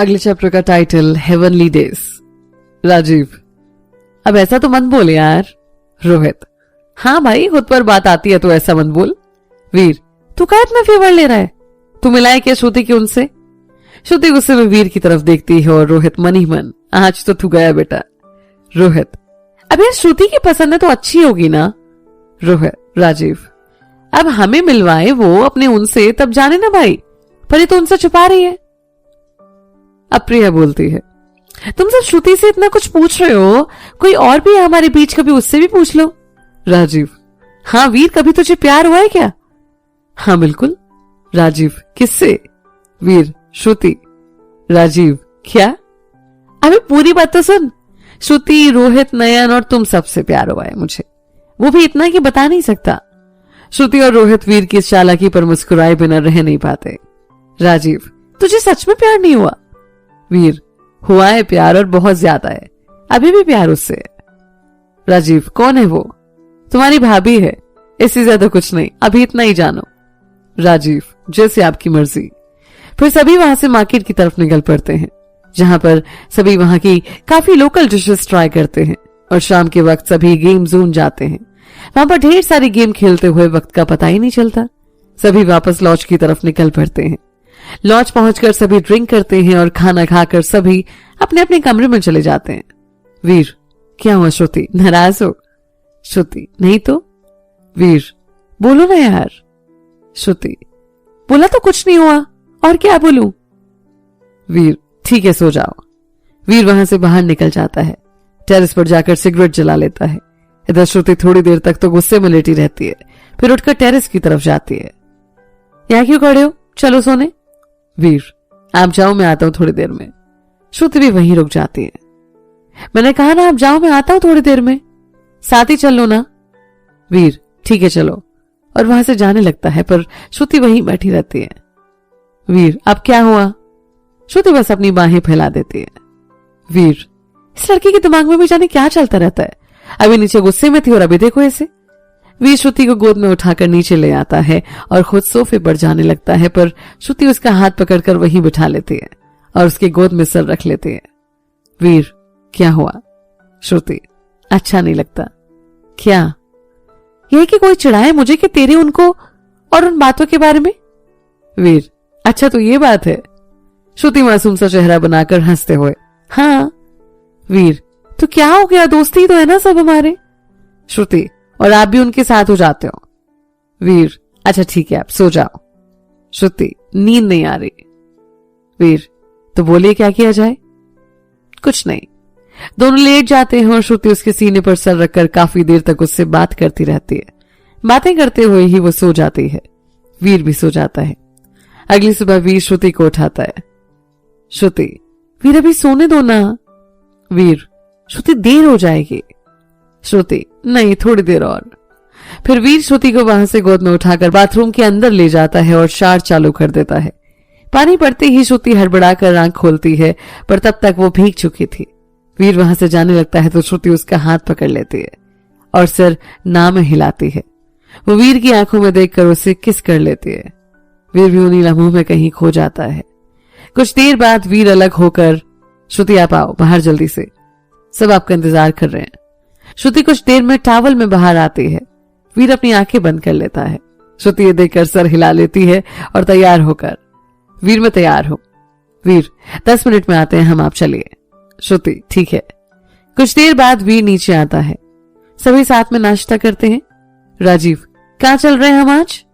अगले चैप्टर का title heavenly days. Rajiv, अब ऐसा तो मत बोल यार। रोहित, हाँ भाई, खुद पर बात आती है तो ऐसा मत बोल। वीर, तू क्या इतना फेवर ले रहा है? तू मिला है क्या श्रुति की उनसे? श्रुति गुस्से में वीर की तरफ देखती है और रोहित मन ही मन, आज तो तू गया बेटा। रोहित, अब यार श्रुति की पसंद है तो अच्छी होगी ना। रोहित, राजीव, अब हमें मिलवाए वो अपने उनसे तब जाने ना भाई, पर ये तो उनसे छुपा रही है। अब प्रिया बोलती है, तुम सब श्रुति से इतना कुछ पूछ रहे हो, कोई और भी है हमारे बीच, कभी उससे भी पूछ लो। राजीव, हाँ वीर, कभी तुझे प्यार हुआ है क्या? हाँ बिल्कुल। राजीव, किससे? वीर, श्रुति। राजीव, क्या? अबे पूरी बात तो सुन। श्रुति, रोहित, नयन और तुम सबसे प्यार हुआ है मुझे, वो भी इतना कि बता नहीं सकता। श्रुति और रोहित वीर की इस चालाकी पर मुस्कुराए बिना रह नहीं पाते। राजीव, तुझे सच में प्यार नहीं हुआ? वीर, हुआ है प्यार और बहुत ज्यादा है, अभी भी प्यार उससे है। राजीव, कौन है वो? तुम्हारी भाभी है, इससे ज्यादा कुछ नहीं, अभी इतना ही जानो। राजीव, जैसे आपकी मर्जी। फिर सभी वहां से मार्केट की तरफ निकल पड़ते हैं, जहां पर सभी वहां की काफी लोकल डिशेस ट्राई करते हैं और शाम के वक्त सभी गेम जोन जाते हैं। वहां पर ढेर सारी गेम खेलते हुए वक्त का पता ही नहीं चलता। सभी वापस लॉज की तरफ निकल पड़ते हैं। लॉज पहुंचकर सभी ड्रिंक करते हैं और खाना खाकर सभी अपने अपने कमरे में चले जाते हैं। वीर, क्या हुआ श्रुति, नाराज हो? श्रुति, नहीं तो। वीर, बोलो ना यार। श्रुति, बोला तो कुछ नहीं हुआ, और क्या बोलूं? वीर, ठीक है सो जाओ। वीर वहां से बाहर निकल जाता है, टेरेस पर जाकर सिगरेट जला लेता है। इधर श्रुति थोड़ी देर तक तो गुस्से में लेटी रहती है, फिर उठकर टेरेस की तरफ जाती है। यहां क्यों खड़े हो, चलो सोने। वीर, आप जाओ, मैं आता हूं थोड़ी देर में। श्रुति भी वहीं रुक जाती है। मैंने कहा ना आप जाओ, मैं आता हूं थोड़ी देर में, साथ ही चल लो ना। वीर, ठीक है चलो, और वहां से जाने लगता है, पर श्रुति वहीं बैठी रहती है। वीर, अब क्या हुआ? श्रुति बस अपनी बाहें फैला देती है। वीर, इस लड़की के दिमाग में भी जाने क्या चलता रहता है, अभी नीचे गुस्से में थी और अभी देखो ऐसे। वीर श्रुति को गोद में उठाकर नीचे ले आता है और खुद सोफे पर जाने लगता है, पर श्रुति उसका हाथ पकड़कर वहीं बिठा लेती है और उसके गोद में सर रख लेती है। वीर, क्या हुआ? श्रुति, अच्छा नहीं लगता। क्या? यह कि कोई चिढ़ाए मुझे कि तेरे उनको और उन बातों के बारे में। वीर, अच्छा तो ये बात है। श्रुति मासूम सा चेहरा बनाकर हंसते हुए, हाँ। वीर, तो क्या हो गया, दोस्ती तो है ना सब हमारे। श्रुति, और आप भी उनके साथ हो जाते हो। वीर, अच्छा ठीक है, आप सो जाओ। श्रुति, नींद नहीं आ रही। वीर, तो बोलिए क्या किया जाए। कुछ नहीं। दोनों लेट जाते हैं और श्रुति उसके सीने पर सर रखकर काफी देर तक उससे बात करती रहती है। बातें करते हुए ही वो सो जाती है। वीर भी सो जाता है। अगली सुबह वीर श्रुति को उठाता है। श्रुति, वीर अभी सोने दो ना। वीर, श्रुति देर हो जाएगी। श्रुति, नहीं थोड़ी देर और। फिर वीर श्रुति को वहां से गोद में उठाकर बाथरूम के अंदर ले जाता है और शावर चालू कर देता है। पानी पड़ते ही श्रुति हड़बड़ाकर आंख खोलती है, पर तब तक वो भीग चुकी थी। वीर वहां से जाने लगता है तो श्रुति उसका हाथ पकड़ लेती है और सिर ना में हिलाती है। वो वीर की आंखों में देखकर उसे किस कर लेती है। वीर भी उन्हीं लम्हों में कहीं खो जाता है। कुछ देर बाद वीर अलग होकर, श्रुति आप आओ बाहर जल्दी से, सब आपका इंतजार कर रहे हैं। श्रुति कुछ देर में टॉवल में बाहर आती है। वीर अपनी आंखें बंद कर लेता है। श्रुति ये देखकर सर हिला लेती है और तैयार होकर, वीर मैं तैयार हूं। वीर, 10 मिनट में आते हैं हम, आप चलिए। श्रुति, ठीक है। कुछ देर बाद वीर नीचे आता है। सभी साथ में नाश्ता करते हैं। राजीव, कहाँ चल रहे हैं हम आज?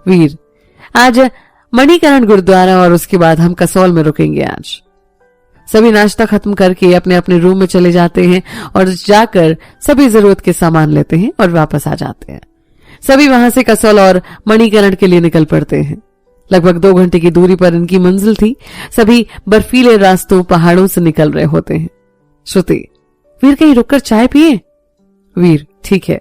वीर, आज मणिकरण गुरुद्वारा और उसके बाद हम कसौल में रुकेंगे आज। सभी नाश्ता खत्म करके अपने अपने रूम में चले जाते हैं और जाकर सभी जरूरत के सामान लेते हैं और वापस आ जाते हैं। सभी वहां से कसौल और मणिकरण के लिए निकल पड़ते हैं। लगभग 2 घंटे की दूरी पर इनकी मंजिल थी। सभी बर्फीले रास्तों पहाड़ों से निकल रहे होते हैं। श्रुति, वीर कहीं रुककर चाय पिए। वीर, ठीक है।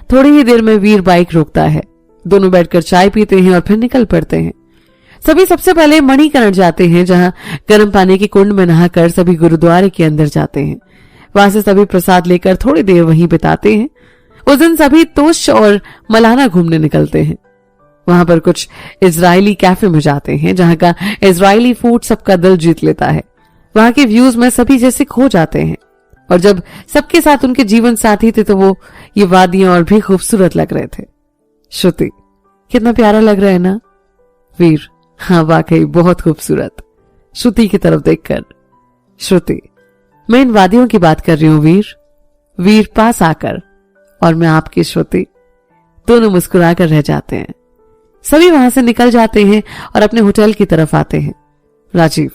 थोड़ी ही देर में वीर बाइक रोकता है। दोनों बैठकर चाय पीते हैं और फिर निकल पड़ते हैं। सभी सबसे पहले मणिकरण जाते हैं, जहां गर्म पानी के कुंड में नहाकर सभी गुरुद्वारे के अंदर जाते हैं। वहां से सभी प्रसाद लेकर थोड़ी देर वहीं बिताते हैं। उस दिन सभी तोश और मलाना घूमने निकलते हैं। वहां पर कुछ इजरायली कैफे में जाते हैं, जहां का इजरायली फूड सबका दिल जीत लेता है। वहां के व्यूज में सभी जैसे खो जाते हैं, और जब सबके साथ उनके जीवन साथी थे तो वो ये वादियां और भी खूबसूरत लग रहे थे। श्रुति, कितना प्यारा लग रहा है ना? वीर, हाँ वाकई बहुत खूबसूरत। श्रुति की तरफ देखकर, श्रुति, मैं इन वादियों की बात कर रही हूं वीर। वीर पास आकर, और मैं आपकी श्रुति। दोनों मुस्कुराकर रह जाते हैं। सभी वहां से निकल जाते हैं और अपने होटल की तरफ आते हैं। राजीव,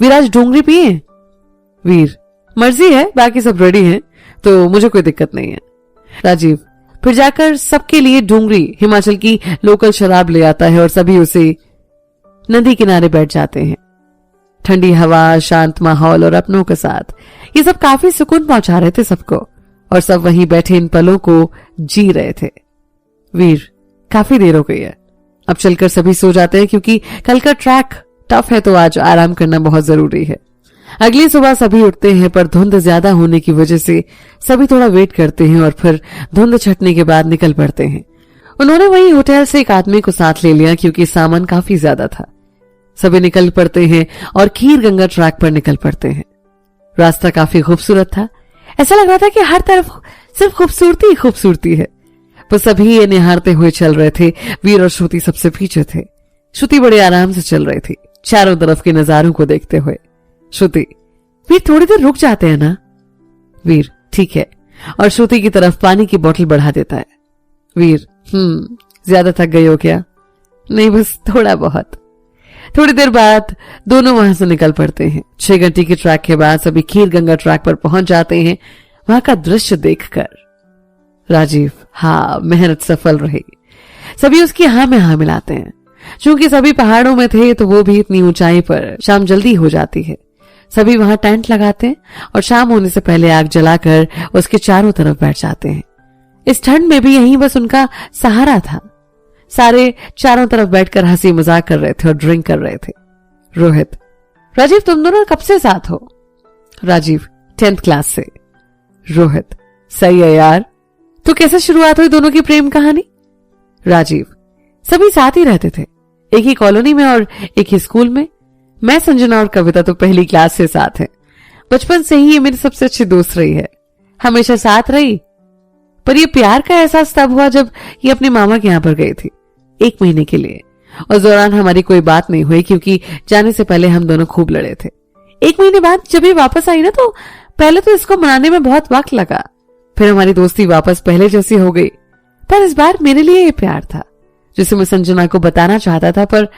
वीर आज डोंगरी पिए? वीर, मर्जी है, बाकी सब रेडी हैं तो मुझे कोई दिक्कत नहीं है। राजीव फिर जाकर सबके लिए डोंगरी हिमाचल की लोकल शराब ले आता है और सभी उसे नदी किनारे बैठ जाते हैं। ठंडी हवा, शांत माहौल और अपनों के साथ ये सब काफी सुकून पहुंचा रहे थे सबको, और सब वहीं बैठे इन पलों को जी रहे थे। वीर, काफी देर हो गई है, अब चलकर सभी सो जाते हैं क्योंकि कल का ट्रैक टफ है तो आज आराम करना बहुत जरूरी है। अगली सुबह सभी उठते हैं, पर धुंध ज्यादा होने की वजह से सभी थोड़ा वेट करते हैं और फिर धुंध छटने के बाद निकल पड़ते हैं। उन्होंने वहीं होटल से एक आदमी को साथ ले लिया क्योंकि सामान काफी ज्यादा था। सभी निकल पड़ते हैं और खीर गंगा ट्रैक पर निकल पड़ते हैं। रास्ता काफी खूबसूरत था, ऐसा लग रहा था कि हर तरफ सिर्फ खूबसूरती ही खूबसूरती है। वो सभी ये निहारते हुए चल रहे थे। वीर और श्रुति सबसे पीछे थे। श्रुति बड़े आराम से चल रही थी, चारों तरफ के नजारों को देखते हुए। श्रुति, वीर थोड़ी देर रुक जाते हैं ना? वीर, ठीक है, और श्रुति की तरफ पानी की बोतल बढ़ा देता है। वीर, ज्यादा थक गई हो क्या? नहीं, बस थोड़ा बहुत। थोड़ी देर बाद दोनों वहां से निकल पड़ते हैं। 6 घंटे के ट्रैक के बाद सभी खीर गंगा ट्रैक पर पहुंच जाते हैं। वहां का दृश्य देखकर राजीव, हाँ मेहनत सफल रही। सभी उसकी हाँ में हाँ मिलाते हैं। चूंकि सभी पहाड़ों में थे तो वो भी इतनी ऊंचाई पर शाम जल्दी हो जाती है। सभी वहां टेंट लगाते हैं और शाम होने से पहले आग जलाकर उसके चारों तरफ बैठ जाते हैं। इस ठंड में भी यही बस उनका सहारा था। सारे चारों तरफ बैठकर हंसी मजाक कर रहे थे और ड्रिंक कर रहे थे। रोहित, राजीव तुम दोनों कब से साथ हो? राजीव, 10th क्लास से। रोहित, सही है यार। तो कैसे शुरुआत हुई दोनों की प्रेम कहानी? राजीव, सभी साथ ही रहते थे, एक ही कॉलोनी में और एक ही स्कूल में। मैं, संजना और कविता तो पहली क्लास से साथ हैं। बचपन से ही ये मेरी सबसे अच्छी दोस्त रही है, हमेशा साथ रही। पर ये प्यार का एहसास तब हुआ जब ये अपने मामा के यहां पर गई थी 1 महीने के लिए। उस दौरान हमारी कोई बात नहीं हुई क्योंकि जाने से पहले हम दोनों खूब लड़े थे। 1 महीने बाद जब ये वापस आई ना तो पहले तो इसको मनाने में बहुत वक्त लगा, फिर हमारी दोस्ती वापस पहले जैसी हो गई। पर इस बार मेरे लिए ये प्यार था जिसे मैं संजना को बताना चाहता था, पर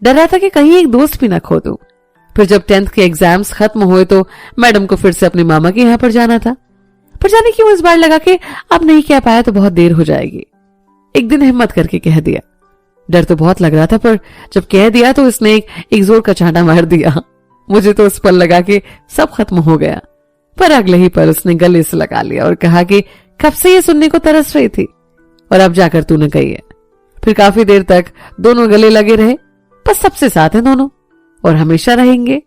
डर रहा था कि कहीं एक दोस्त भी ना खो दूं। फिर जब 10th के एग्जाम्स खत्म हुए तो मैडम को फिर से अपने मामा के यहाँ पर जाना था, पर जाने क्यों इस बार लगा कि अब नहीं कह पाया तो बहुत देर हो जाएगी। एक दिन हिम्मत करके कह दिया। डर तो बहुत लग रहा था, पर जब कह दिया तो इसने एक जोर का चांटा मार दिया। मुझे तो उस पल लगा कि सब खत्म हो गया, पर अगले ही पल उसने गले से लगा लिया और कहा कि कब से ये सुनने को तरस रही थी और अब जाकर तूने कही है। फिर काफी देर तक दोनों गले लगे रहे। बस सबसे साथ हैं दोनों और हमेशा रहेंगे।